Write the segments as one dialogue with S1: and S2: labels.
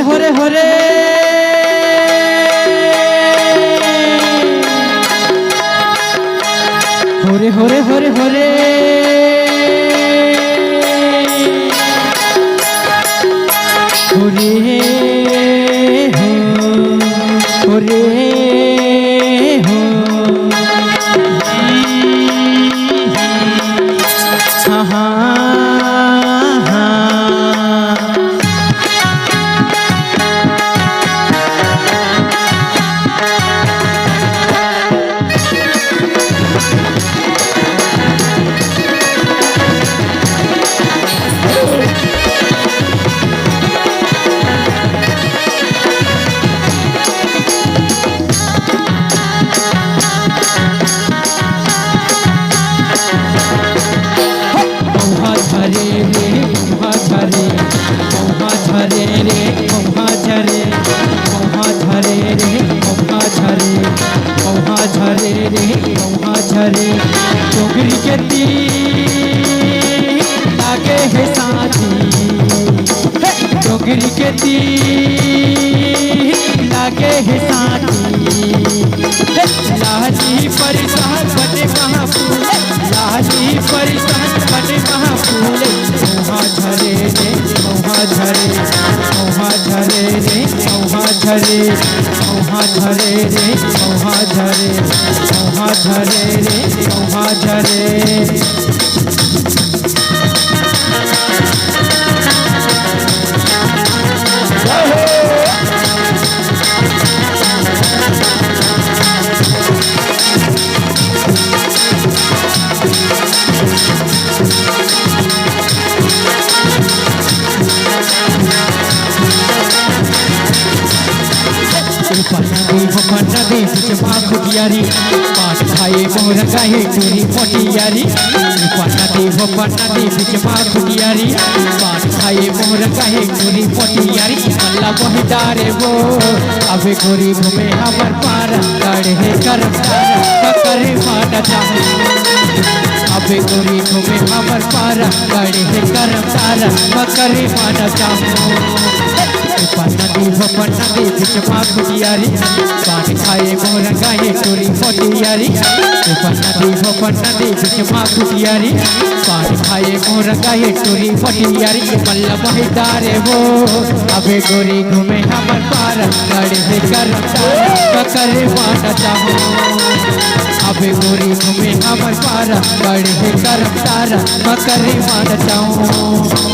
S1: होरे होरे होरे होरे होरे होरे होरे होरे हो होरे हो हाँ हाँ डोगरी के तीर लागे है साथी डोगरी के तीर लागे है साथी लाजी परिसान बने महाफूल लाजी परिसान बने महाफूल मोहा झरे रे मोहा झरे मोहा झरे रे मोहा झरे मोहा झरे रे मोहा झरे मोहा झरे रे मोहा झरे पन्ना दे बिचमा खुटियारी पाठ खाए मोर गाहे चोरी मोटियारी पन्ना दे बिचमा खुटियारी पाठ खाए मोर गाहे चोरी मोटियारी अल्लाह बहिदारे वो अबे गोरी घूमे हमर पार गढ़े करतार करे माना चाहे अबे गोरी घूमे हमर पार गढ़े करतार करे माना चाहे पन्ना दे बिचमा खुटियारी पाठ खाए मोर गाहे चोरी मोटियारी पन्ना दे बिचमा खुटियारी पाठ खाए मोर गाहे चोरी मोटियारी मल्ला बहिदारे वो अबे गोरी घूमे हमर पार गढ़े करे माना चाहो अबे गोरी घूमे हमर पार गढ़े करे माना चाहो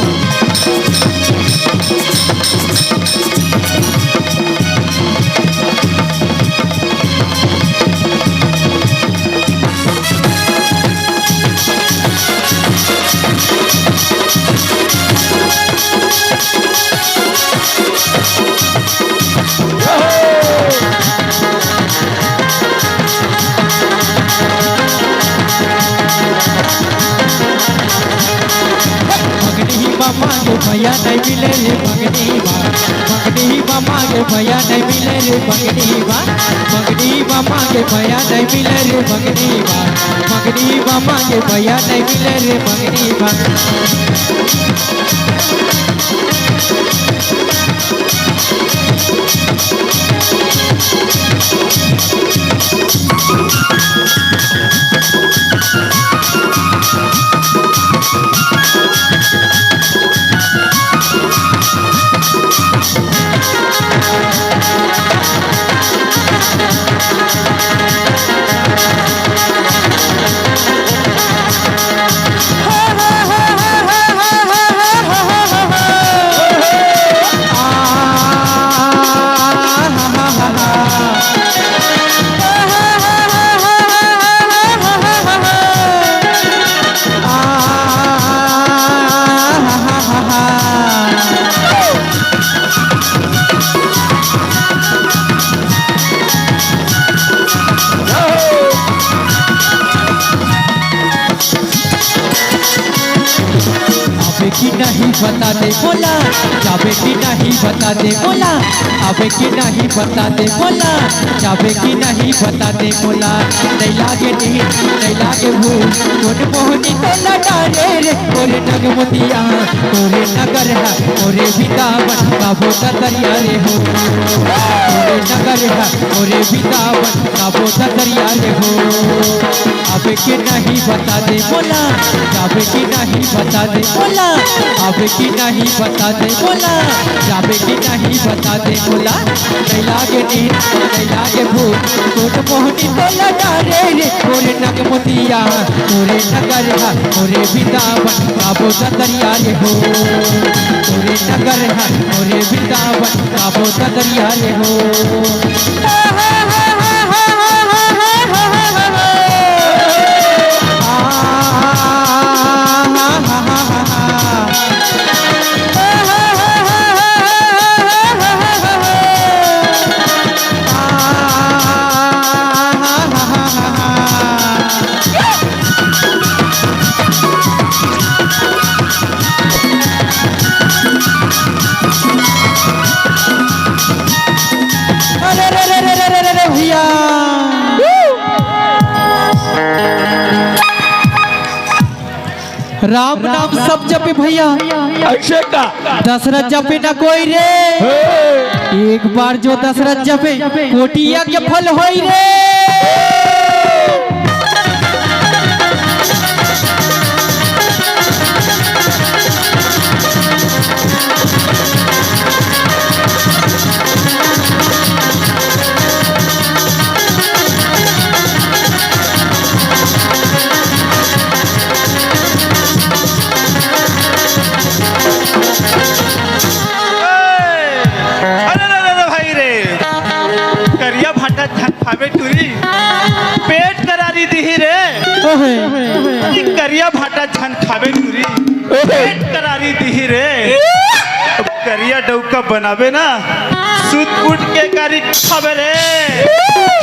S1: मांगे भैया नहीं मिले रे मंगनी मांगे भैया नहीं मिले रे मंगनी मांगे भैया नहीं मिले रे मंगनी मांगे भैया नहीं मिले रे मंगनी बता दे बोला जाबे की नहीं बता दे बोला आबे की नहीं बता दे बोला जाबे की नहीं बता दे बोला नहीं लागे नींद नहीं लागे भूख कोन मोहनी तो लटारे रे ओरे नगमतिया ओरे नगर है ओरे बितावन काबो दरिया रे हो ओरे नगर है ओरे बितावन काबो दरिया रे हो आबे की नहीं बता दे बोला जाबे की नहीं बता दे बोला आबे की नहीं बता दे बोला जाबे की नहीं बता दे बोला नहीं लागे नींद नहीं लागे भूख कोट मोहनी तो लटारे रे ओरे नगमतिया ओरे नगर है ओरे बितावन काबो दरिया रे हो ओरे नगर है ओरे बितावन काबो दरिया रे हो भैया राम नाम सब जपे भैया
S2: ऐसे का
S1: दशरथ जपे ना कोई रे एक बार जो दशरथ जपे कोटि यज्ञ फल होई रे
S2: पेट करारी दी रे करिया भाटा छन खावे टूरी पेट करारी दी रे करिया डौका बनावे ना सूत कूट के कारी खावे रे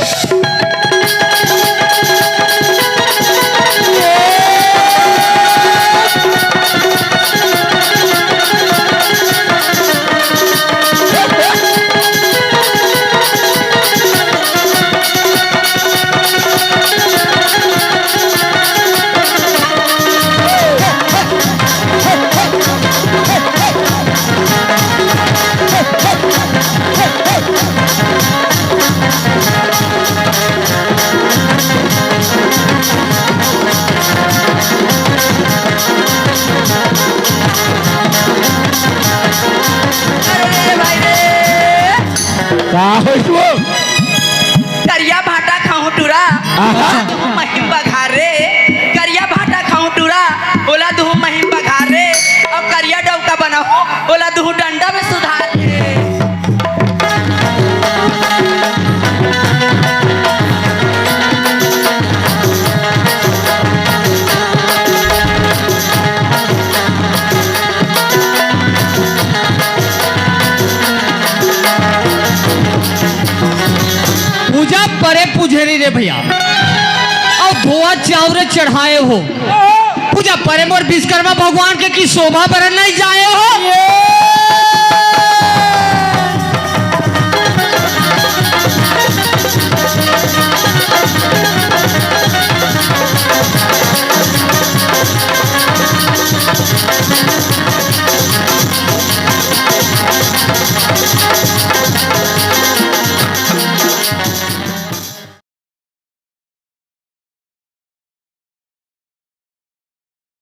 S3: करिया भाटा खाऊं टूरा महिम बघारे करिया भाटा खाऊं टूरा बोला दूह महिम बघारे और करिया डौका बनाओ बोला दूह डंडा में सुधार
S1: पूजा परे पुजेरी रे भैया और धोआ चावरे चढ़ाए हो पूजा परे मोर विश्वकर्मा भगवान के की शोभा बरन नहीं जाए हो